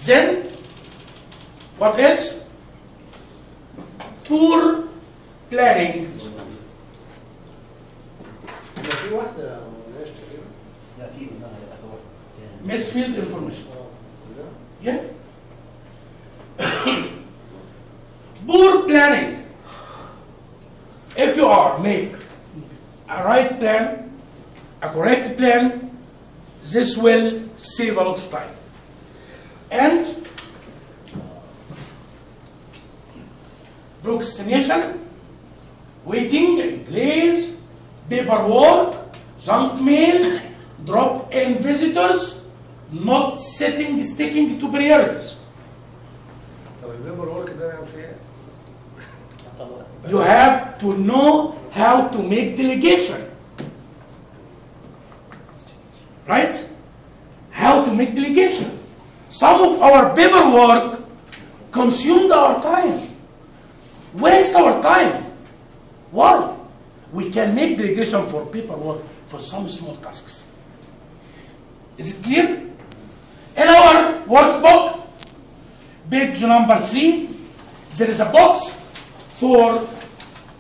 Then, what else? Poor planning. في واحدة ملهاش تقريبا. لا في واحدة. Misfield information. Yeah. Poor planning. If you are make a right plan, a correct plan, this will save a lot of time. And procrastination, waiting, delays, paperwork, junk mail, drop-in visitors, not sticking to priorities. طب البيبر ورك ده نعمل فيه ايه؟ You have to know how to make delegation. Right? How to make delegation. Some of our paperwork consumed our time. Waste our time. Why? We can make delegation for paperwork for some small tasks. Is it clear? In our workbook, page number 3, there is a box for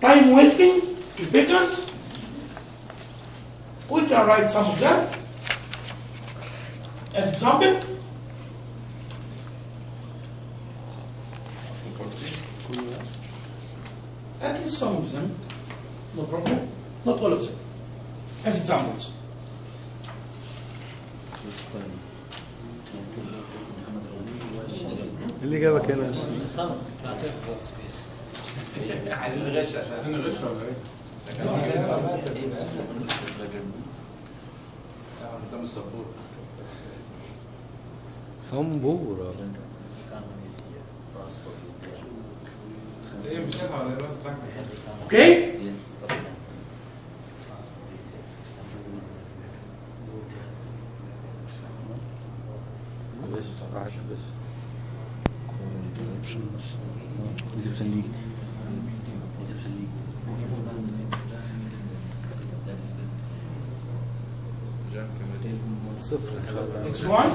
time wasting pictures. We can write some of them. As example, at least some of them, no problem, not all of them. As examples. اللي جابك هنا عايزين نغش اساسا. عايزين نغش ولا ايه؟ قدام السبورت. صنبورة. ايه مش هينفع ولا Okay? بس قاعد بس صفر ان شاء الله. Next one.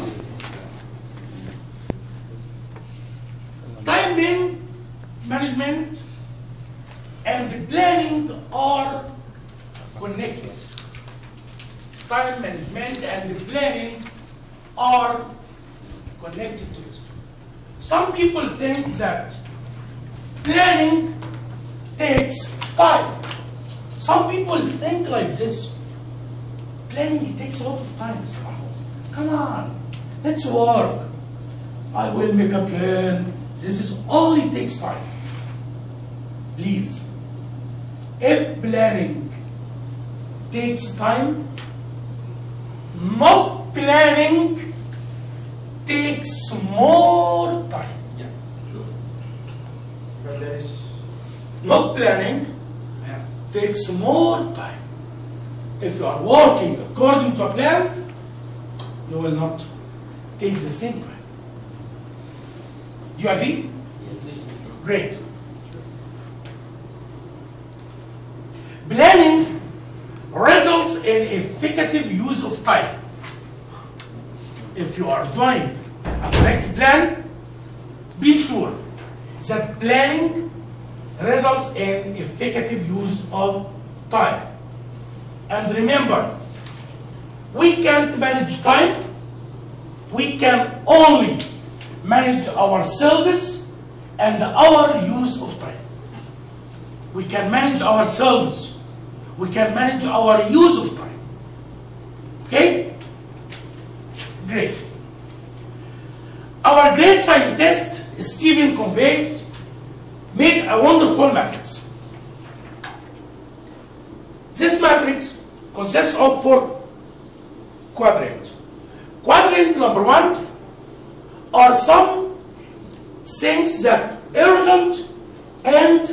Time management and planning are connected. Time management and planning are connected to this. Some people think that planning takes time. Some people think like this. Planning takes a lot of time. Come on, let's work. I will make a plan. This is only takes time. Please, if planning takes time, not planning takes more time. Yeah, sure. Not planning takes more time. If you are working according to a plan, you will not take the same time. Do you agree? Yes. Great. Planning results in effective use of time. If you are doing a correct plan, be sure that planning results in effective use of time. And remember, we can't manage time. We can only manage our service and our use of time. We can manage our service. We can manage our use of time. Okay? Great. Our great scientist, Stephen Covey, made a wonderful matrix. This matrix consists of 4 quadrants. Quadrant number 1 are some things that urgent and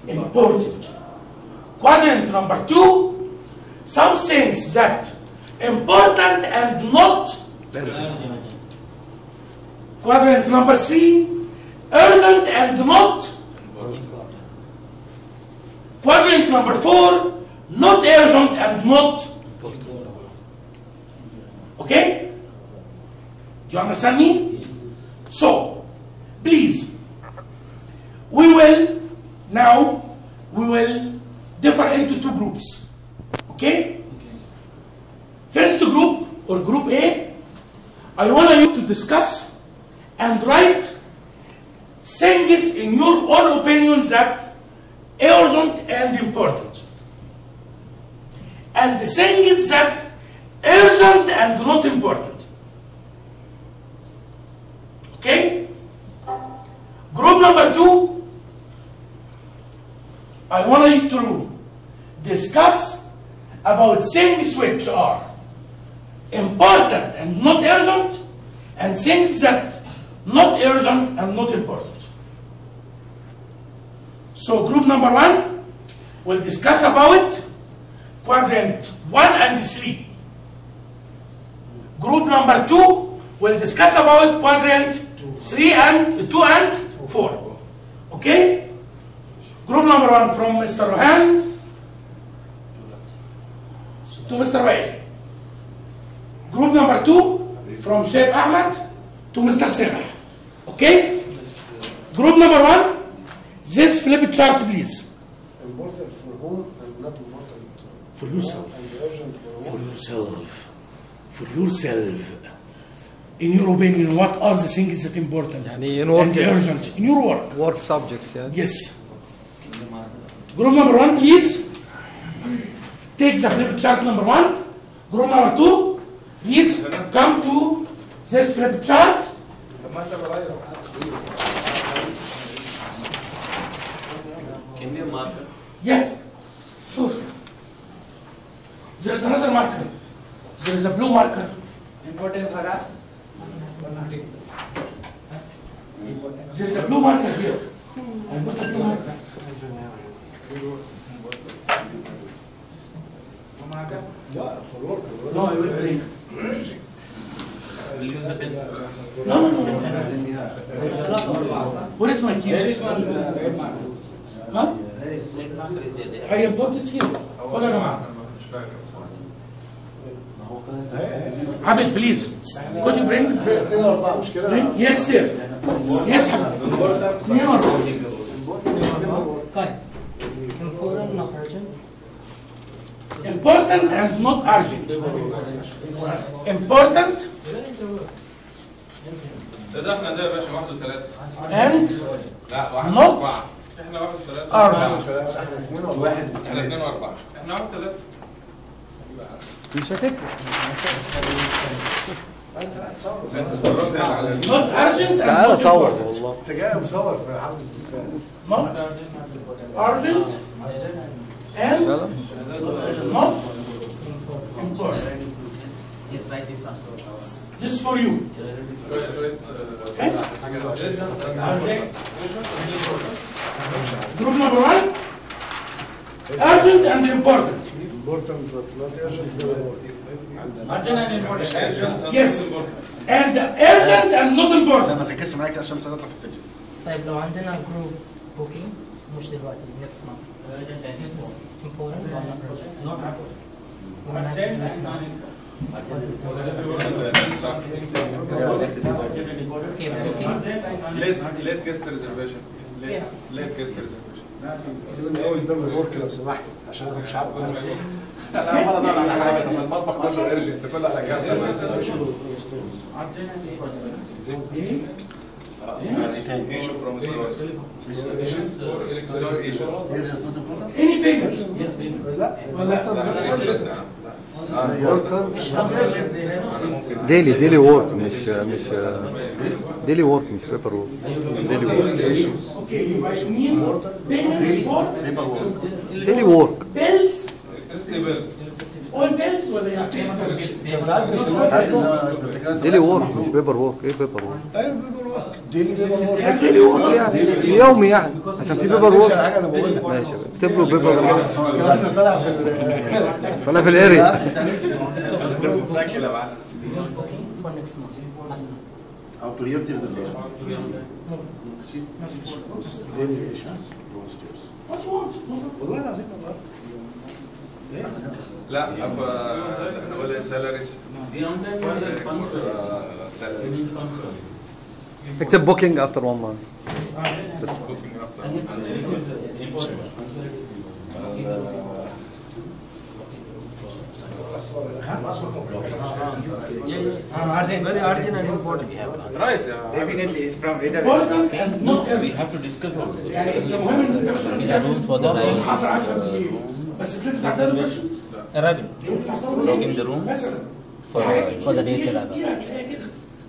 important. Quadrant number 2, some things that important and not. Quadrant number 3, urgent and not. Quadrant number 4, not urgent and not. Okay? Do you understand me? So, please, we will differ into two groups. Okay? First group, or group A, I want you to discuss and write things in your own opinion that urgent and important. And the things that urgent and not important. Okay? Group number 2, I want you to discuss about things which are important and not urgent, and things that not urgent and not important. So group number 1 will discuss about quadrant 1 and 3. Group number 2 will discuss about quadrant 3 and 2 and 4. Okay? Group number 1 from Mr. Rohan to Mr. Wael. Group number 2 from Sheikh Ahmed to Mr. Sarah. Okay? Group number 1, this flip chart please. Important for whom and not important For yourself. and urgent for For whom. yourself. For yourself. In your opinion, what are the things that important يعني in and work urgent in your work? work subjects يعني. Yes. Group number 1, please. Take the flip chart number 1. Group number 2, please come to this flip chart. طب ما انت برايك Can be a marker. Yeah, sure. There is another marker. There is a blue marker. Important for us. There is a blue marker here. I put a blue marker. لا for work. No, I will break. We'll use a pencil. No. Where is my keys? Huh? I have put it here. خد يا جماعة. عابد please. Could you bring 2 4 مش كده؟ bring? Yes sir. Yes حبيبي. 2 4. طيب. Important not urgent. Important and not urgent. Important ده احنا ده يا باشا 1 و3. and لا 1 Not. و4. احنا 1 و3. urgent. احنا 2 ولا 1؟ احنا 2 و4. احنا 1 و3. مش هتفرق. انت قاعد تصور. Not urgent and تعالى not صور important. والله. انت جاي مصور في حفله الزفاف. Not urgent and فعلا. not important. Yes, write this one. This is for you. Okay? Group number 1, urgent and important. important but not urgent for work. Urgent and important. Yes. And urgent and not important. ما تركزش معاك عشان مش هنطلع في الفيديو. طيب لو عندنا جروب بوكينج مش دلوقتي next month. This is important or not urgent? Not important. Okay, booking. Late guest reservation. Late guest reservation. لازم اول قدام الورك لو سمحت عشان انا مش عارف. لا ما ادور على حاجه، طب المطبخ كله ارجنت كله على جنب. ايشو فروم ستور. Any payment. لا ولا ديلي وورك مش ديلي وورك مش بيبر وورك. ديلي وورك. Okay, I mean payments for ديلي وورك. bills. Electricity All bills ولا يعني ديلي وورك مش بيبر وورك. ايه بيبر وورك؟ ايوه بيبر وورك. ديلي وورك يعني يومي يعني عشان في بيبر وورك. حاجه انا بقول لك. ماشي اكتب له بيبر وورك. انت طالع في طلع في الاريا. Booking for next month. او بريورتي ريزرفيشن. ديلي ايشوز. What you want? والله العظيم والله. لا نقول سالاريز اكتب بوكينج افتر 1 مانث. Very urgent and important. Right. Definitely is from reader. important and not We urgent. have to discuss also. يعني المهم ان انت مثلا room for the arrival. محاضرة 10 دقايق بس لازم تعتبر Arrival. Lock in the room مثلا for the day's كتير arrival. هتلاقيها كده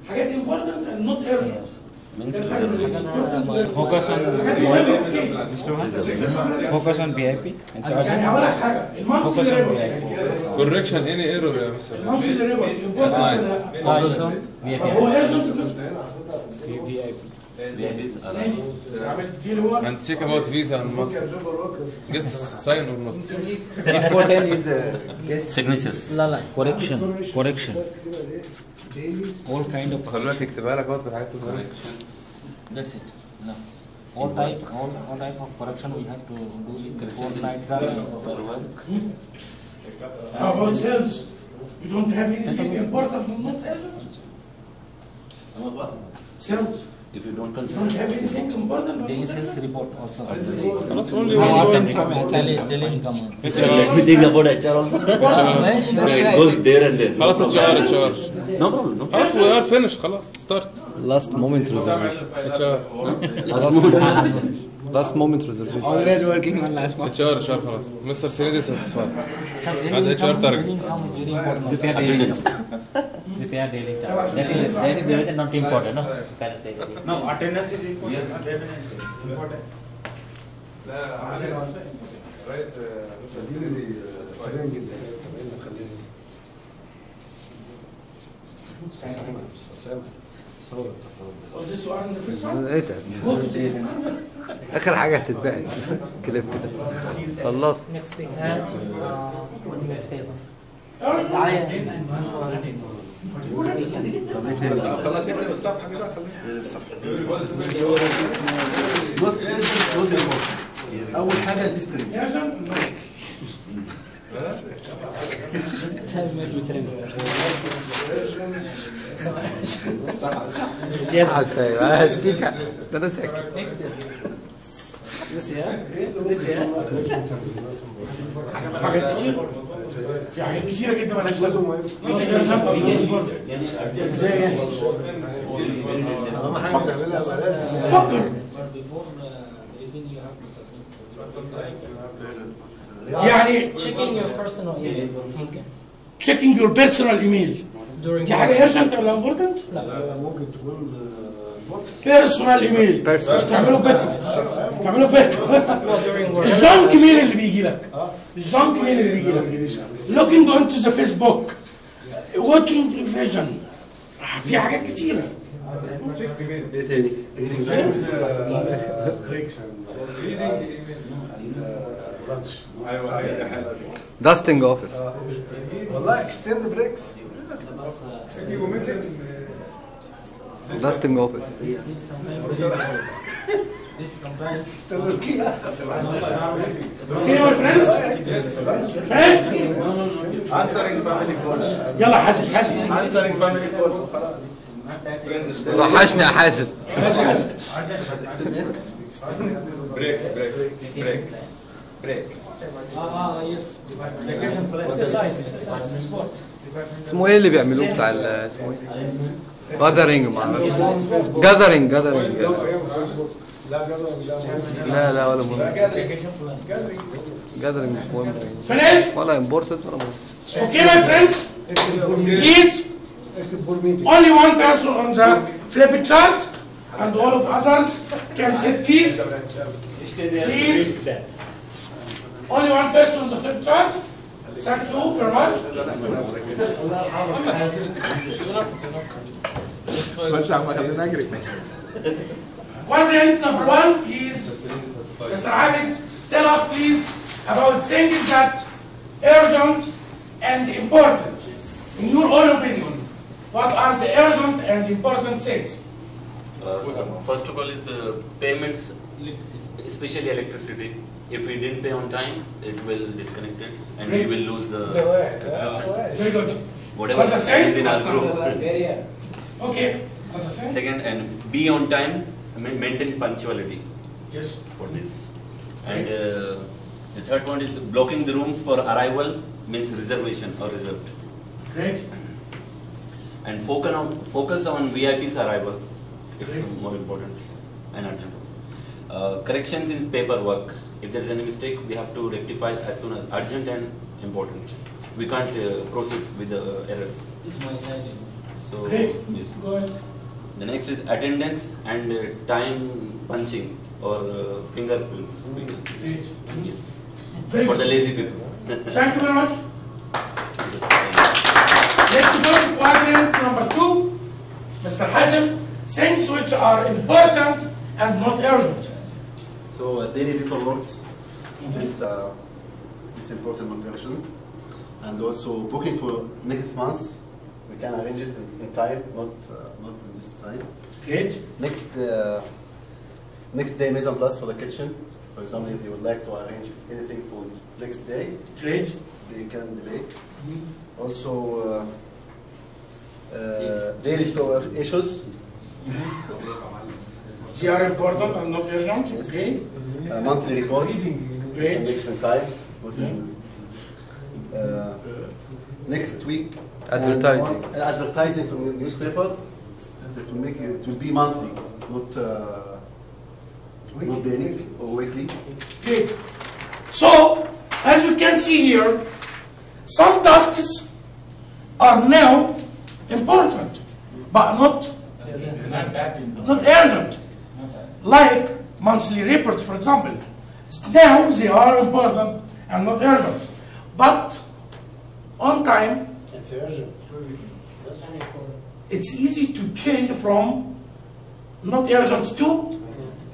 حاجات important and not urgent. Focus on focus on VIP and charge. يعني هقول لك حاجه المنصب Correction any error يا مستر. المنصب Focus on VIP. هو urgent And check about visa and must just sign or not. Important is Signatures. لا correction. All kind of خلي بالك يكتبها لك برضه الحاجات دي. That's it. No. All type of correction we have to do fortnight travel. How about sales? You don't have anything important and not urgent? Sales. If you don't You don't consider have anything important or daily not sales report also. خلاص only Daily income. Let me think about HR also. It goes there and there. خلاص HR. No problem. No problem. خلاص we are finished خلاص start. لاست مومنت ريزرفيشن. HR. لاست مومنت ريزرفيشن. always working on last month. HR خلاص. Mr. Sinidi satisfied. هذا HR target. Daily income is very important. Prepare daily income. Prepare daily income. That is not important, no? No, attendance is important. Important. Was this one the first one? ايه ده؟ اخر حاجه هتتبعت كليب كده. خلصت. next big hand newspaper. خلاص يبقى الصفحه دي بقى أول حاجة تستري. Urgent? صح الفايق هستيك ده انا ساكت. حاجات كتير في حاجات كتيرة جدا مالهاش لازمة. ازاي يعني؟ فكر. يعني Checking your personal email. ممكن. checking your personal email. During دي حاجة urgent ولا important؟ ممكن تكون personal email. تعملوا بيتكم. تعملوا بيتكم. during work. الجانك ميل اللي بيجي لك. الجانك ميل اللي بيجي لك. looking onto the Facebook. watching television. في حاجات كتيرة. ايه تاني؟ بريكس لانش. داستنج اوفيس. والله اكستند بريكس. داستنج اوفيس. Okay, my friends? Friends? Answering family calls. يلا حاسب. Answering family calls. وحشني يا حازم. بريكس بريك. Exercise, sport. اسمه ايه اللي بيعملوه بتاع اسمه ايه؟ جاذرينج مع جاذرينج. لا لا ولا مهم. جاذرينج مش مهم Finished? ولا امبورتنت ولا مهم. Okay, my friends? Please, only one person on the flip chart and all of others can sit, please. Please. Only one person on the flip chart. Thank you very much. Quadrant number 1, please. Mr. Abid, tell us please about things that urgent and important. In your own opinion, what are the urgent and important things? First of all is payments, especially electricity. If we didn't pay on time, it will disconnect it and we will lose the Very good. whatever What's the same? is in our group. Okay. As I said. Second, and be on time. Maintain punctuality Yes. for this. And the third one is blocking the rooms for arrival means reservation or reserved. Great. And focus on VIP's arrivals. It's more important and urgent. Corrections in paperwork. If there is any mistake, we have to rectify as soon as urgent and important. We can't proceed with the errors. So, Great. yes. Go ahead. The next is attendance and time punching or fingerprints. We can say. Great. Yes. Very For good. the lazy people. Thank you very much. Let's go to quadrant number 2. Mr. Qassim, things which are important and not urgent. So daily paperwork, this important notation, and also booking for next month. We can arrange it in time, not in this time. Great. Next day mise en place for the kitchen. For example, if they would like to arrange anything for next day, Great. they can delay. Also, daily store issues. They are important and not urgent. Yes. Okay. Monthly reports. Great. Make in time. Next week. Advertising. Advertising from the newspaper. It will be monthly, not daily or weekly. Great. So, as you can see here, some tasks are now important, but not urgent. Like monthly reports, for example. Now they are important and not urgent. But on time, It's urgent. it's easy to change from not urgent to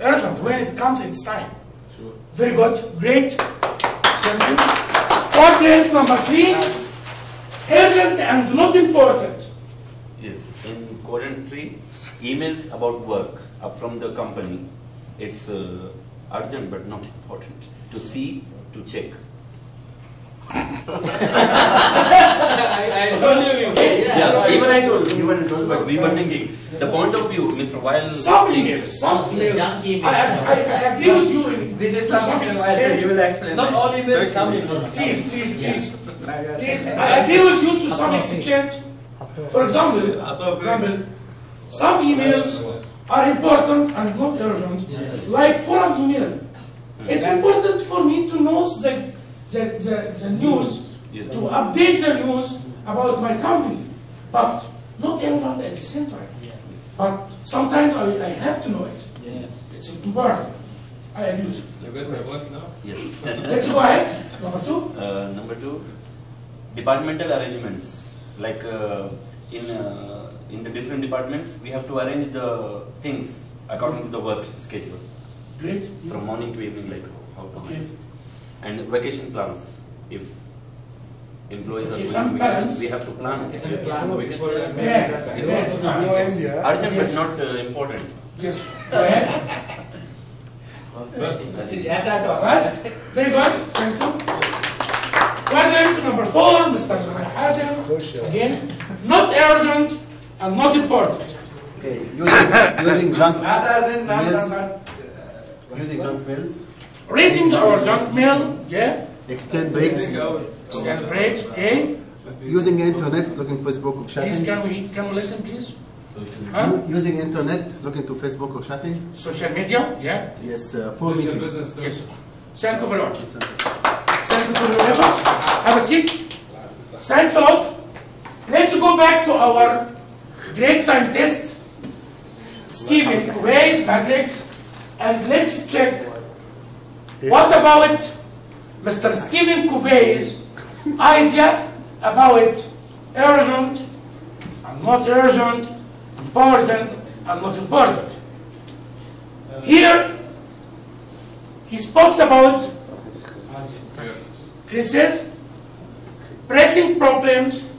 urgent. When it comes, it's time. Sure. Very good. Great. Thank you. Quadrant number 3. Urgent and not important. Yes. In quadrant 3, emails about work up from the company. It's urgent but not important. To see, to check. I told you. Yeah, even I told, but we were thinking. The point of view, Mr. While Some emails. I agree with you. This is to some extent. you will explain. Not all emails, some emails. Please. I agree with you to some extent. For example, some emails are important and not urgent. Like forum email. It's important for me to know the news, to update the news about my company, but not urgent at the same time. But sometimes I have to know it. It's important. I abuse it. You got my work now? Yes. Let's go ahead. Number 2. Number 2, departmental arrangements. Like in the different departments, we have to arrange the things according to the work schedule. Great. From morning to evening, like how to Okay. And vacation plans. If employees are Vacation going on plans. vacation, we have to plan. Yes. Urgent but not important. Yes. Go ahead. Yes. Very good. Thank you. Quadrant number 4, Mr. Qassim. Again, not urgent and not important. Okay, using junk mails. Not- Using junk mails. Reading our junk mail, yeah. Extend breaks. Stand break, okay. Using internet, looking Facebook or Please, chatting. can we listen, please? Huh? Using internet, looking to Facebook or chatting. Social media, yeah. Yes, for meeting. Business. Yes. Thank you very much. Thank you for your effort. Have a seat. Thanks a lot. Let's go back to our great scientist, Stephen Weiss Matrix, and let's check what about Mr. Stephen Covey's idea about urgent and not urgent, important and not important. Here, he speaks about crises, pressing problems,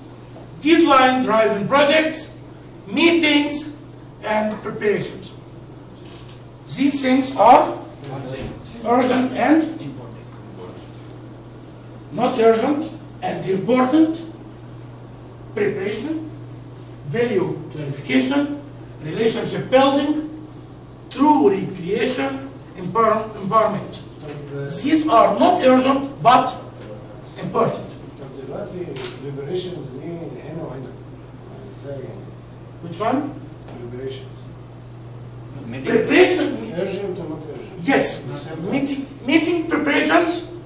deadline-driven projects, meetings, and preparations. These things are urgent and not urgent and important, preparation, value clarification, relationship building, true recreation, environment. These are not urgent but important. طب دلوقتي deliberations دي هنا وهنا ازاي يعني؟ Which one? deliberations Preparation. urgent or not urgent? Yes, meeting preparations.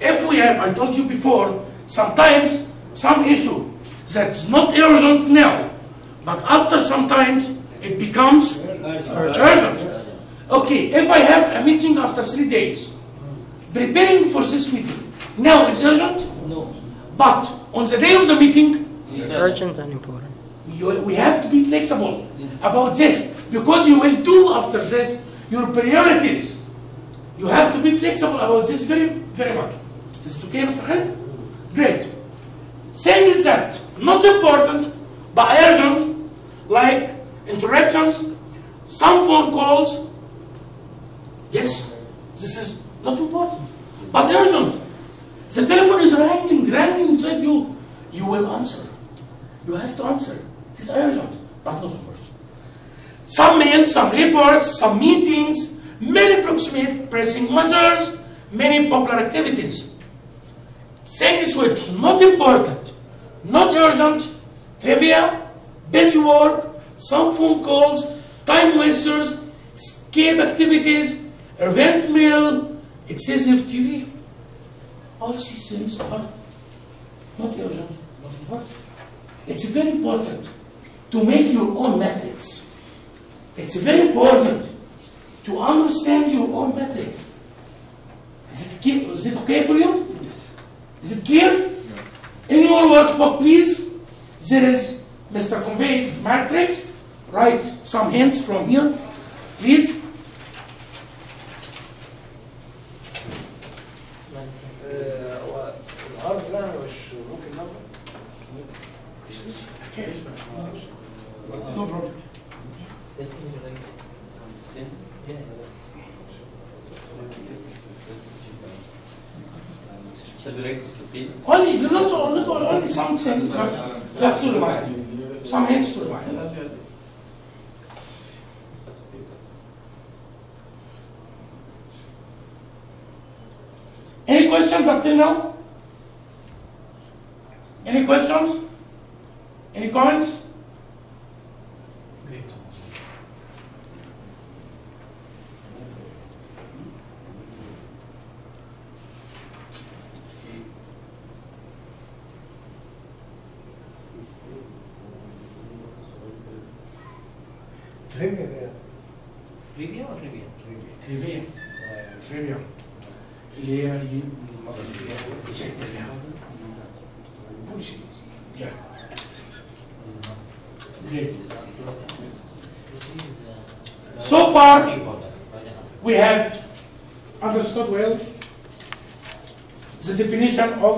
If we have, I told you before, sometimes some issue that's not urgent now, but after sometimes it becomes urgent. Okay, if I have a meeting after 3 days, preparing for this meeting now is urgent. No. But on the day of the meeting, Urgent and important. we have to be flexible about this, because you will do after this your priorities. You have to be flexible about this very, very much. Is it okay, Mr. Khalid? Great. Things that not important but urgent, like interruptions, some phone calls. Yes, this is not important but urgent. The telephone is ringing inside you. You will answer. You have to answer. It is urgent but not important. Some mails, some reports, some meetings, many proximate pressing matters, many popular activities. Things which not important, not urgent, trivia, busy work, some phone calls, time wasters, escape activities, event mail, excessive TV. All these things are not urgent, not important. It's very important to make your own metrics. It's very important to understand your own metrics. Is it okay for you? Yes. Is it clear? Yeah. In your workbook, please, there is Mr. Convey's matrix. Write some hints from here, please. العرض ده مش ممكن نعمل؟ No problem. Shall we write Qassim? Only, only some things, just to remind you. Some hints to remind you. Any questions up till now? Any questions? Any comments? Great. Trivia or trivia? Trivia. Trivia. اللي هي Yeah. Great. So far, we had understood well the definition of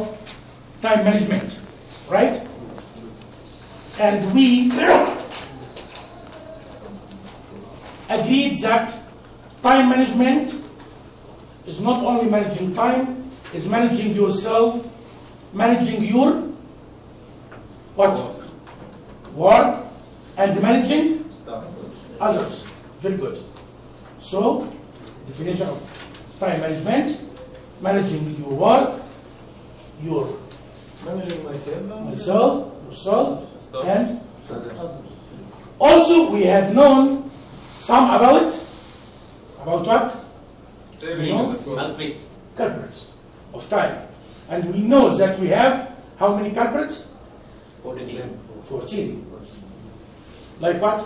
time management, right? And we agreed that time management is not only managing time, is managing yourself, managing your what? Work, and managing others. Very good. So, definition of time management, managing your work, your managing myself, yourself, and also we had known some about what? Culprits. Culprits of time. And we know that we have how many culprits? 14. Like what?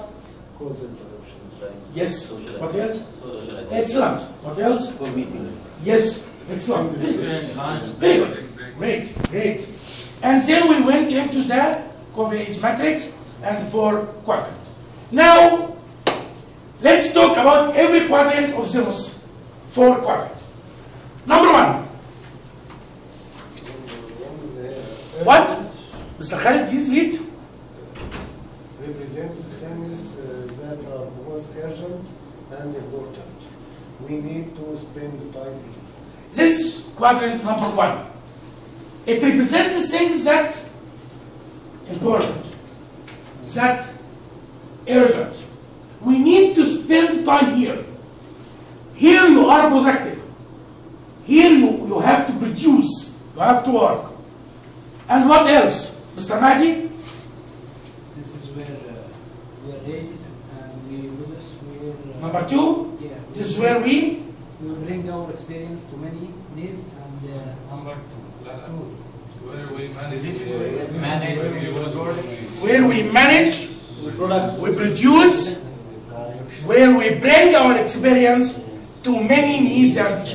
cause interruption. Yes. Social What else? Social Excellent. What else? For meeting. Yes. Excellent. Very good. Great. Great. And then we went into the Covey's matrix and 4 quadrant. Now, let's talk about every quadrant of those 4 quadrants. Number 1. What? Mr. Khalid, please read. Represent things that are both urgent and important. We need to spend time in. This quadrant number 1. It represents things that important. that urgent. We need to spend time here. Here you are productive. Here you have to produce. You have to work. And what else, Mr. Mahdi? This is where we are ready and we notice where. Number two, Yeah. this is where we bring our experience to many needs and number two. Where we manage, we produce, where we bring our experience to many needs and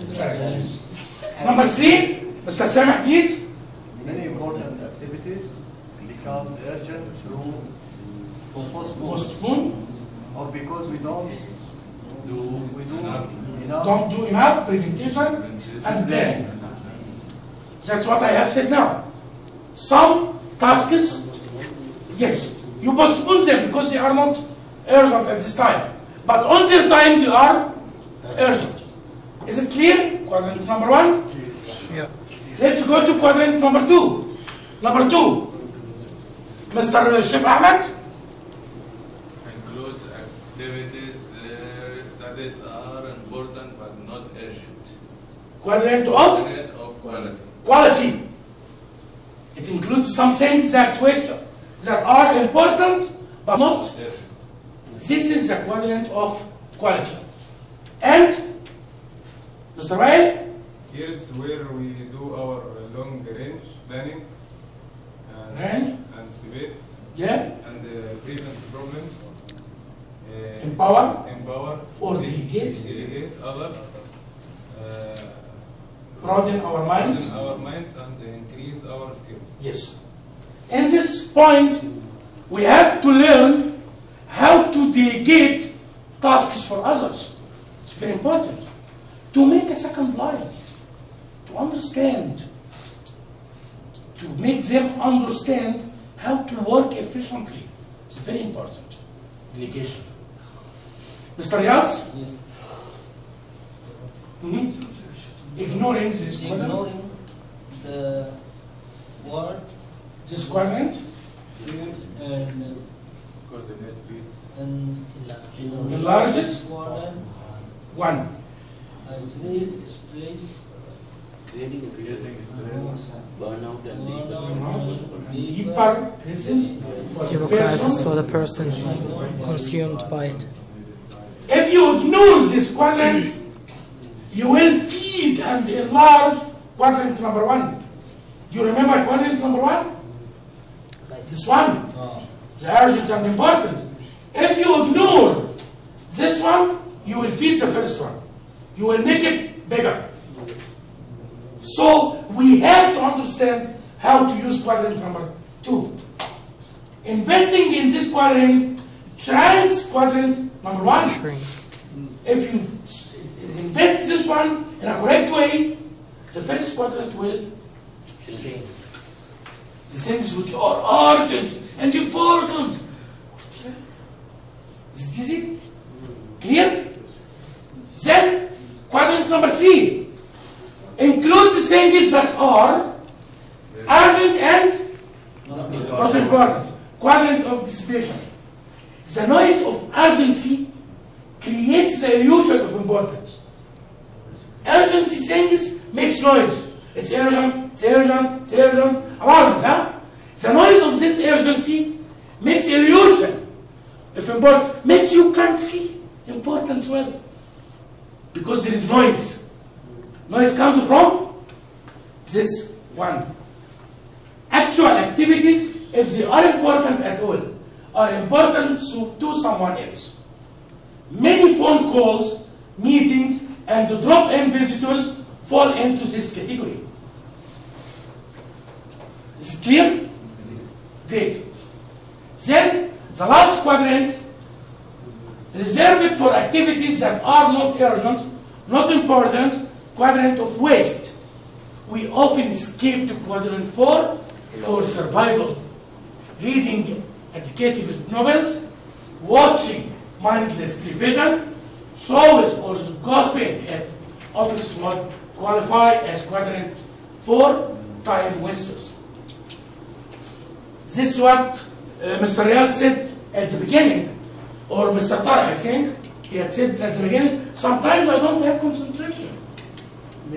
strategies. Number three, Mr. Samah, please. Many important activities become urgent through Postpone. or because we don't do enough Don't do enough prevention and planning. That's what I have said now. Some tasks, yes, you postpone them because they are not urgent at this time. But on their time they are urgent. Is it clear? Quadrant number one? Yeah. Let's go to quadrant number two. Number two, Mr. Chef Ahmed. includes activities that are important but not urgent. Quadrant of Quadrant of quality. quality. It includes some things that are important but not. This is the quadrant of quality. And Mr. Wael? Here is where we do our long range planning Range? and anticipate Yeah. and prevent problems. Empower or delegate others. Broaden our minds. And increase our skills. Yes. In this point, we have to learn how to delegate tasks for others. It's very important. To make a second life, to understand, to make them understand how to work efficiently. It's very important. Delegation. Mr. Yas? Yes. Ignoring this quadrant. Ignoring the word, This quadrant. fields and Coordinate fields. and Enlarge it. quadrant. One. I create stress, Creating stress, burnout and Deeper presence for the Democratic for person. the person consumed by it. If you ignore this quadrant, you will feed and enlarge quadrant number one. Do you remember quadrant number one? This one. The urgent and important. If you ignore this one, you will feed the first one. You will make it bigger. So we have to understand how to use quadrant number two. Investing in this quadrant shrinks quadrant number one. If you invest this one in a correct way, the first quadrant will shrink. The things which are urgent and important. Is it easy? Clear? Then, quadrant number three includes the things that are urgent and not important. Quadrant of dissipation. The noise of urgency creates the illusion of importance. Urgency things makes noise. It's urgent, it's urgent, it's urgent. Alarms, huh? The noise of this urgency makes illusion of importance, makes you can't see importance well. Because there is noise. Noise comes from this one. Actual activities, if they are important at all, are important to someone else. Many phone calls, meetings, and drop-in visitors fall into this category. Is it clear? Great. Then, the last quadrant, reserve it for activities that are not urgent, not important, quadrant of waste. We often escape to quadrant 4 for survival. Reading educative novels, watching mindless television, shows or gossiping at office would qualify as quadrant 4 time wasters. This is what Mr. Riaz said at the beginning, or Mr. Tara, I think, he had said at the beginning, sometimes I don't have concentration.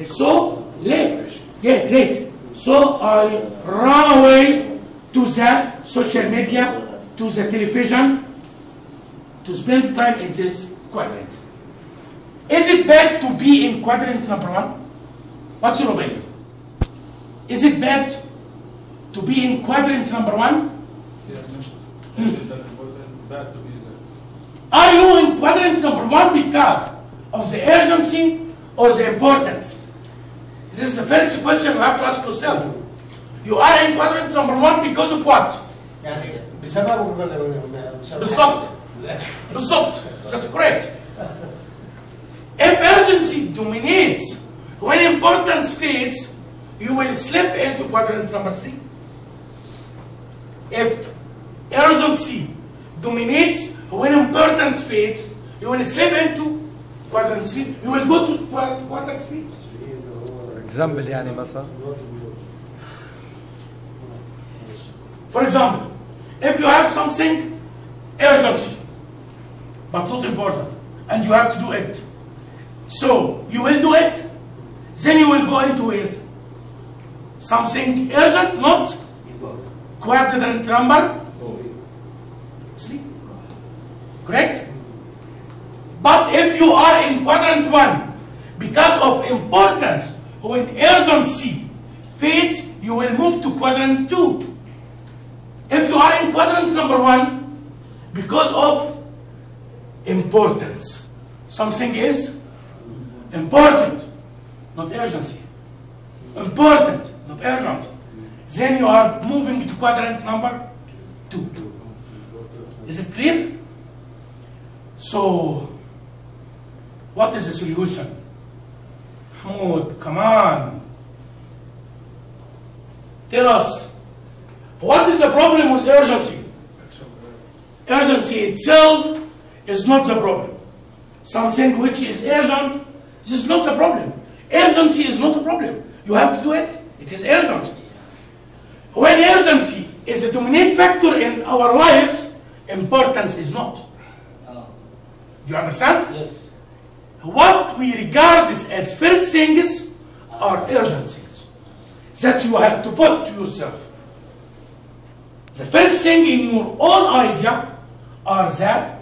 So, late. Yeah, late. So I run away to the social media, to the television, to spend time in this quadrant. Is it bad to be in quadrant number 1? What's your opinion? Is it bad to be in quadrant number 1? Yes. Bad to be there. Are you in quadrant number 1 because of the urgency or the importance? This is the first question you have to ask yourself. You are in quadrant number 1 because of what? يعني بسبب بالضبط. بالضبط. That's correct. If urgency dominates, when importance fades, you will slip into quadrant number 3. If urgency dominates, when importance fades, you will slip into quadrant 3. You will go to quadrant 3. example يعني مثلا. For example, if you have something urgency, but not important, and you have to do it, so you will do it, then you will go into it. Something urgent, not quadrant number 3. Correct? But if you are in quadrant 1, because of importance, when urgency fades, you will move to quadrant 2. If you are in quadrant number 1, because of importance, something is important, not urgency. Important, not urgent. Then you are moving to quadrant number 2. Is it clear? So, what is the solution? Mahmoud, come on. Tell us, what is the problem with urgency? Urgency itself is not the problem. Something which is urgent, this is not the problem. Urgency is not a problem. You have to do it. It is urgent. When urgency is a dominant factor in our lives, importance is not. Do you understand? Yes. What we regard as first things are urgencies that you have to put to yourself. The first thing in your own idea are the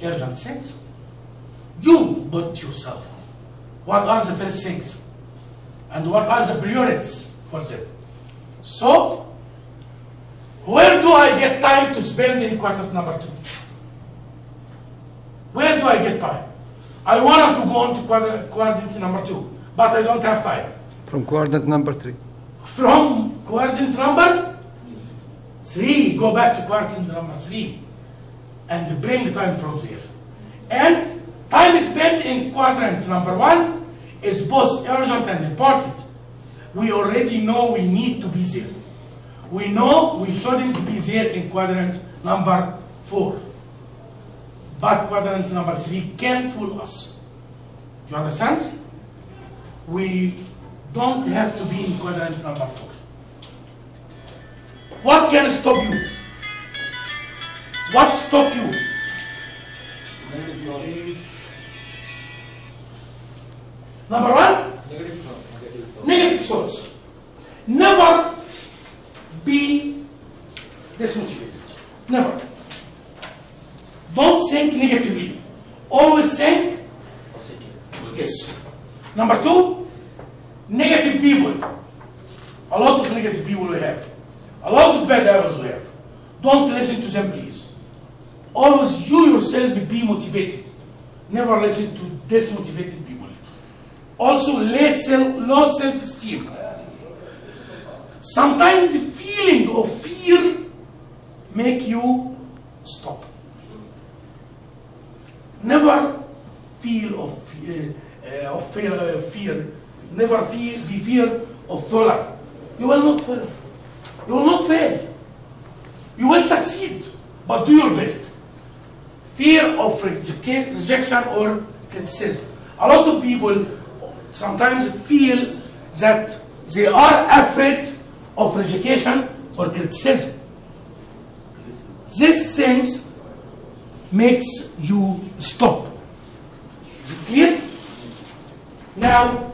urgent things. You put yourself. What are the first things? And what are the priorities for them? So, where do I get time to spend in quadrant number 2? Where do I get time? I wanted to go on to quadrant number 2, but I don't have time. From quadrant number 3. From quadrant number 3, go back to quadrant number 3 and bring time from there. And time spent in quadrant number 1 is both urgent and important. We already know we need to be there. We know we shouldn't be there in quadrant number 4. But quadrant number 3 can fool us. Do you understand? We don't have to be in quadrant number 4. What can stop you? What stop you? Number 1? Negative thoughts. Never be dismotivated. Never. Don't think negatively. Always think positive. Yes. Number 2, negative people. A lot of negative people we have. A lot of bad arrows we have. Don't listen to them, please. Always you yourself be motivated. Never listen to dismotivated people. Also, low self-esteem. Sometimes the feeling of fear make you stop. Never feel of fear. Never be fear of failure. You will not fail. You will not fail. You will succeed, but do your best. Fear of rejection or criticism. A lot of people sometimes feel that they are afraid of rejection or criticism. This things makes you stop. Is it clear? Now,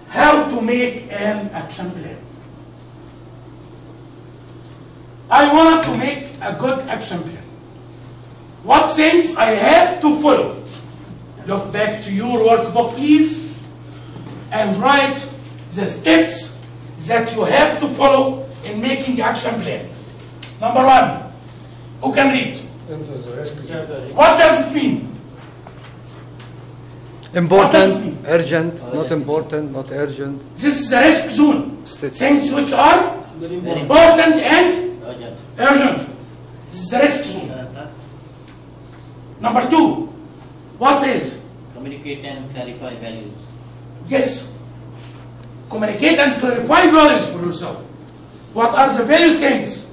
how to make an action plan? I want to make a good action plan. What things I have to follow? Look back to your workbook, please, and write the steps that you have to follow in making action plan. Number one, who can read? What does it mean? Important, urgent, not important, not urgent. This is a risk zone. Things which are important and urgent. This is a risk zone. Number two, what else? Communicate and clarify values. Yes. Communicate and clarify values for yourself. What are the value things?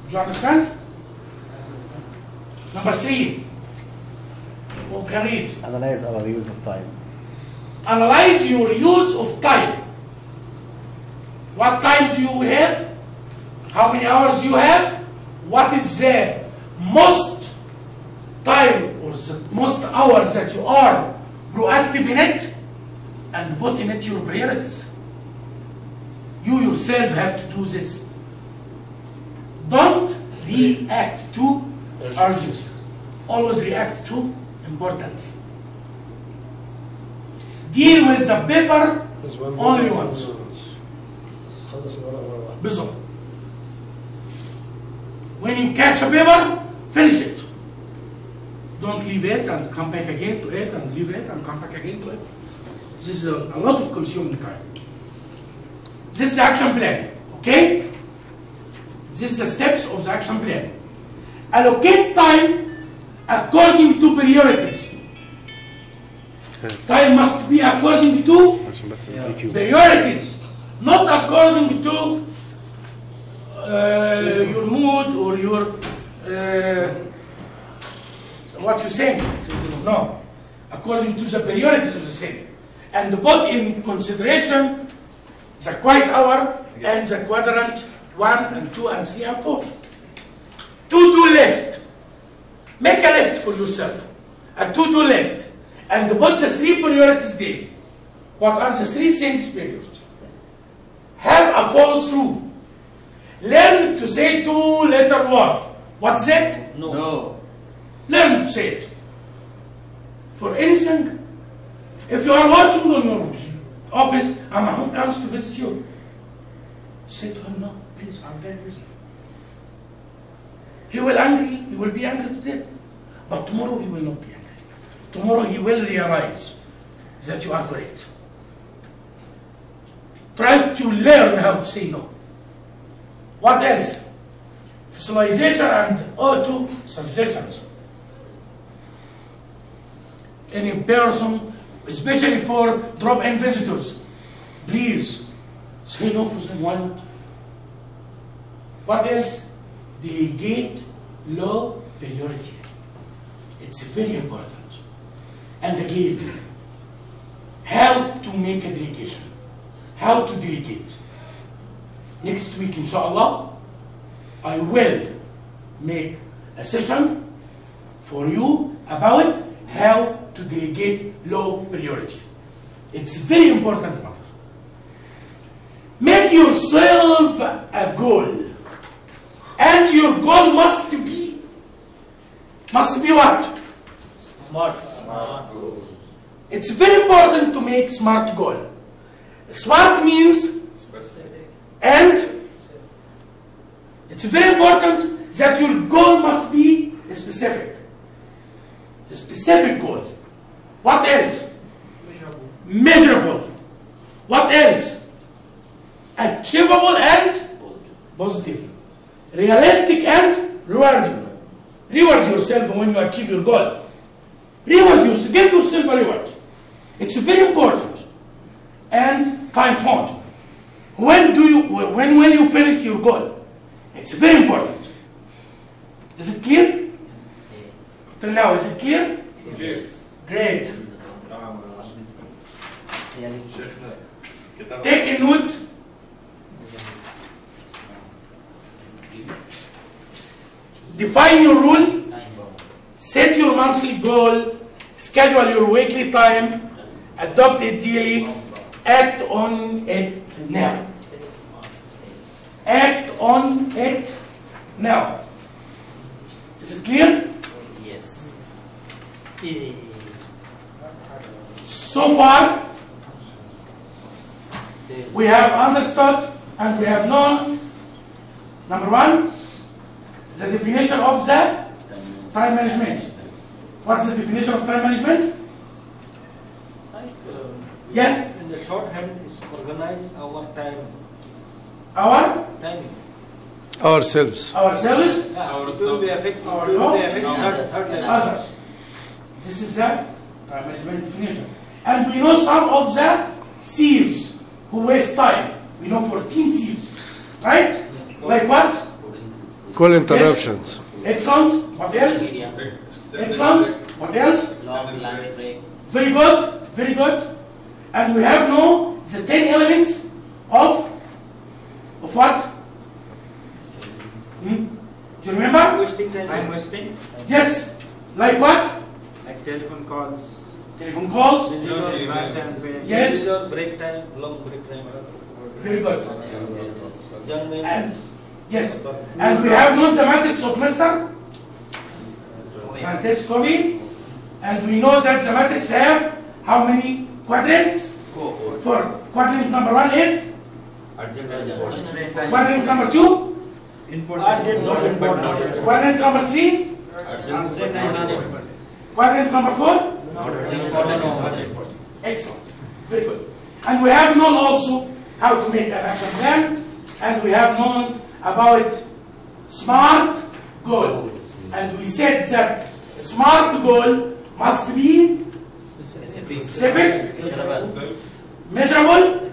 Do you understand? Number three, who can read? Analyze our use of time. Analyze your use of time. What time do you have? How many hours do you have? What is the most time or the most hours that you are proactive in it? And put in it your priorities. You yourself have to do this. Don't react to urgency. Always react to importance. Deal with the paper only once. بالظبط. When you catch a paper, finish it. Don't leave it and come back again to it and leave it and come back again to it. This is a lot of consuming time. This is the action plan, okay? This is the steps of the action plan. Allocate time according to priorities. Time must be according to priorities, not according to your mood or your what you think. No, according to the priorities of the thing. And put in consideration the quiet hour and the quadrant 1 and 2 and 3 and 4. To-do list. Make a list for yourself. A to-do list. And put the 3 priorities there. What are the 3 things period? Have a follow through. Learn to say 2-letter word. What's it? No. Learn to say it. For instance, if you are working on your office and Mahmoud comes to visit you, say to him, no, please, I'm very busy. He will be angry today, but tomorrow he will not be angry. Tomorrow he will realize that you are correct. Try to learn how to say no. What else? Visualization and auto suggestions. Any person, especially for drop-in visitors, please say no for them. Why not? What else? Delegate low priority. It's very important. And again, how to make a delegation. How to delegate. Next week, inshallah, I will make a session for you about how to delegate low priority. It's very important matter. Make yourself a goal. And your goal must be what? Smart. It's very important to make smart goal. Smart means and it's very important that your goal must be specific. A specific goal. What else? Measurable. What else? Achievable and positive. Realistic and rewarding. Reward yourself when you achieve your goal. Reward yourself. Give yourself a reward. It's very important. And time point. When will you finish your goal? It's very important. Is it clear? Till now, is it clear? Yes. Great. Take a note. define your rule, set your monthly goal, schedule your weekly time, adopt it daily, act on it now. Act on it now. Is it clear? Yes. So far, we have understood and we have known, number one, the definition of the time management. What's the definition of time management? Yeah? In the shorthand is organize our time. Our? Timing. Ourselves. Ourselves? Will be affect Our will job? be affect third level. Others. This is the time management definition. And we know some of the thieves who waste time. We know 14 thieves. Right? Like what? Call interruptions. Yes. Excellent. What else? Excellent. What else? Long lunch break. Very good. Very good. And we have now the 10 elements of what? Do you remember? Time wasting, Yes. Like what? like telephone calls. Telephone calls. Match and pay. Yes. Break time, long break time. Very good. Young men. And yes. And we have known the matrix of Mr. Santes Covey. And we know that the matrix have how many quadrants? 4. Quadrant number 1 is? Quadrant number 2? Quadrant number 3? Quadrant number 4? Excellent. Very good. And we have known also how to make an action plan, and we have known about SMART goal. And we said that SMART goal must be specific, measurable,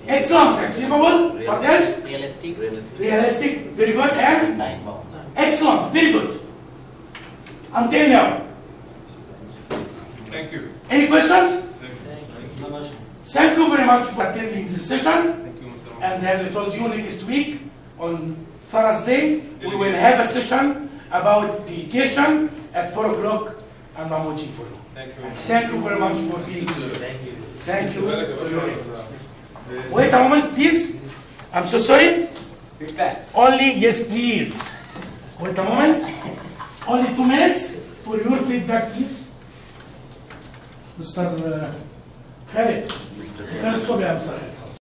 excellent, achievable, what else? Realistic. Realistic, very good, and Time bound. excellent, very good. Until now. Thank you. Any questions? Thank you. Thank you very much for attending this session. Thank you, Mr. And as I told you, next week on Thursday, we will have a session about delegation at 4 o'clock, and I'm watching for you. Thank you. And thank you very much for being here. Thank you. Thank you for your effort. Wait a moment, please. I'm so sorry. Feedback. Only, yes, please. Wait a moment. Only 2 minutes for your feedback, please. Mr. Khaled. Mr. Khaled.